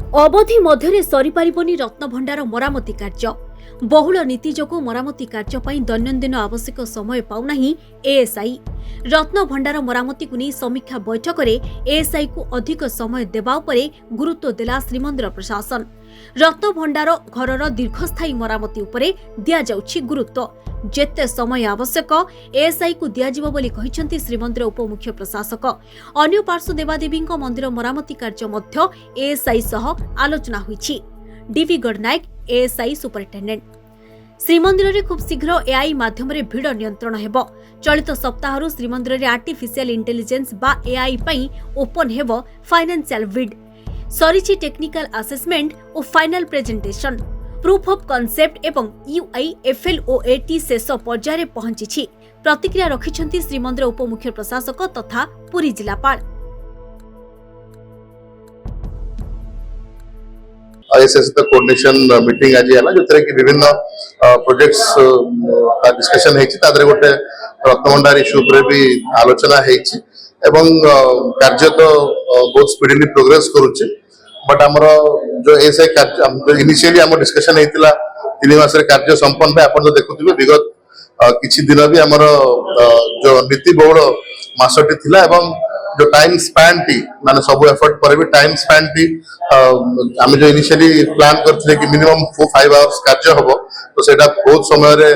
अवधि मध्य सरीपारिबनी रत्नभंडार मरामती कार्य बहुल नीति जोगु मरामती कार्य पई दैनन्दिन आवश्यक समय पाउना एएसआई रत्नभंडार मरामती को नहीं समीक्षा बैठक में एएसआई को अधिक समय देवा उपरे गुरुत्व देला श्रीमंदिर प्रशासन। रत्नभंडार घरर दीर्घस्थायी मरामती उपरे दिया जाउछि गुरुत्व। जेते समय आवश्यक एएसआई को दियाजिबो बोली कहिसंती श्रीमंदिर उपमुख्य प्रशासक। अन्य पार्श्व देवादेवी मंदिर मरामती कार्य मध्य एएसआई सह आलोचना होईछि। DV Gadnayak ASI superintendent Shrimandir रे खूब शीघ्र एआई माध्यम रे भीड़ नियंत्रण हेबो। चलित सप्ताहरु श्रीमंदिर रे आर्टिफिशियल इंटेलिजेंस बा एआई पई ओपन हेबो फाइनेंशियल विड सरीछि टेक्निकल असेसमेंट और final presentation proof of concept एवं यूआई एफएलओएटी शेष पर्याय पहुंची। प्रतिक्रिया रखिछंती श्रीमंदिर उपमुख्य प्रशासक तथा पुरी जिलापाल। आईएसएस कोऑर्डिनेशन मीटिंग आज है जो कि विभिन्न प्रोजेक्ट्स का डिस्कशन हेछि तादरे गोटे रत्नभंडार इश्यू पर भी आलोचना हेछि एवं कार्य तो बहुत स्पीडली प्रोग्रेस करूचे। बट हमर जो ऐसे कार्य इनिशियली हम डिस्कशन हेतिला 3 मास रे कार्य संपन्न पे आपण जो देखुथिबे विगत किछि दिन भी हमर जो नीति बहुल मासटी थिला एवं जो टाइम स्पैन टी माने सब एफर्ट पर भी टाइम स्पैन टी आम जो इनिशियली प्लान करथिले कि मिनिमम 4-5 आवर्स कार्य हबो तो सेटा बहुत समय रे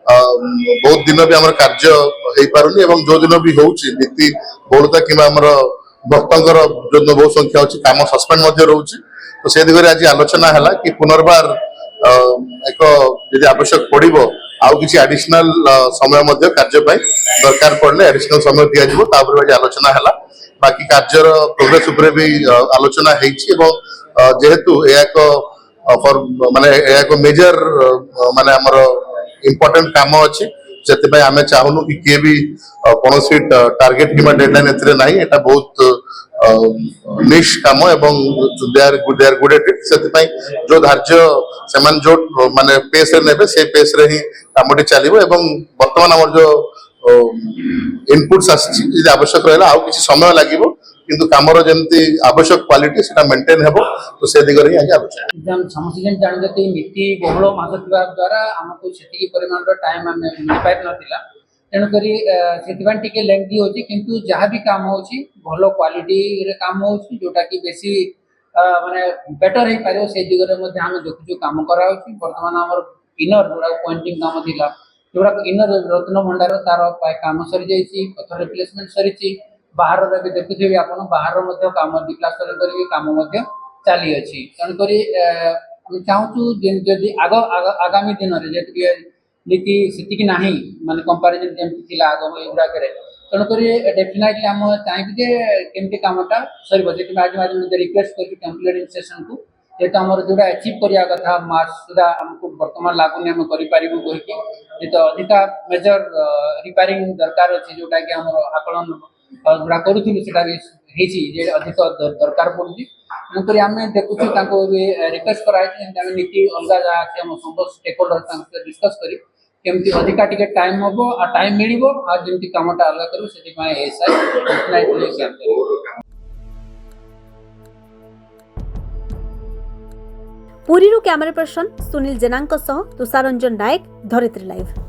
बहुत दिन भी हमर कार्य हेई पारुनी एवं जो दिन भी होउची नीति बहुलता किबा हमर भक्तंकर जो बहुत संख्या होची काम सस्पेंड मध्ये रहउची। तो से दिगरे आज आलोचना हला कि पुनर्बार एक यदि आवश्यक पड़िबो आउ किछि एडिशनल समय मध्ये कार्य पय दरकार पड़ले एडिशनल समय दिया जिवो तापर आज आलोचना हला। बाकी कार्यर प्रोग्रेस उपरे भी आलोचना हेछि एवं जेहेतु एक माने एक मेजर माने हमर इंपोर्टेंट काम अछि जति पय हमें चाहनु कि के भी कोनोसी टारगेट किबा डेडलाइन एतरे नाही एटा बहुत निश काम एवं they are good at it सेति पय जो धार्य समान जो माने पेस रे नेबे से पेस रे ही कामटी चलिबो एवं वर्तमान हमर जो इनपुट्स आछि यदि आवश्यक रहला आउ किछि समय लागिबो किंतु कामर जेंति आवश्यक क्वालिटी सेटा मेंटेन हेबो। तो से दिगरे ही आगे आवश्यक एकदम समस्या जन जानि जति नीति बहुल मास थिबा द्वारा हमको सेति परिमाण रो टाइम हमें मिल पाइ नथिला तेन करी सेतिबान टिके लेंथी होची किंतु जहां भी काम होची भलो क्वालिटी रे काम होची जोटा कि बेसी माने बेटर हे पारो से दिगरे मध्ये हम देखु काम करा होची। वर्तमान हमर इनर जोड़ा पॉइंटिंग काम थिला जोड़ा इनर रत्नभंडार तार काम सरी जाइछि पत्थर रिप्लेसमेंट सरीछि बाहर रे भी देखुथिबे आपण बाहर मध्ये काम डिप्लास्टर करी काम मध्ये चाली अछि। तन करी हम चाहूछु जदि आगामी दिन रे जेति नीति सेति कि नाही माने कंपैरिजन जेमति थिला आगम एगुडा करे तन करी डेफिनेटली हम चाहि जे केमति कामटा सरी बजेट में आज मध्ये रिक्वेस्ट करी टेम्पलेट इन सेशन को जेता हमर जोड़ा अचीव करिया कथा मार्च सुधा हमको वर्तमान लागू हम करि पारिबो कहि कि तो अधिका मेजर रिपेयरिंग दरकार अछि जोटा कि हमर आकलन जोड़ा करूथि सेटा भी हेछि जे अधिक दरकार पड़ुछि। नकरी हमें देखुछु ताको भी रिक्वेस्ट कराइ हम नीति अलगा जा कि हम सब स्टेक होल्डर तांसे डिस्कस करी केमति अधिका टिके टाइम होबो आ टाइम मिलिबो आ जेमति कामटा अलगा करू सेति माय एसआई डेफिनेटली काम करिबो। पुरीरू कैमरा पर्सन सुनील जेनांक सह तुषारंजन नायक धरित्री लाइव।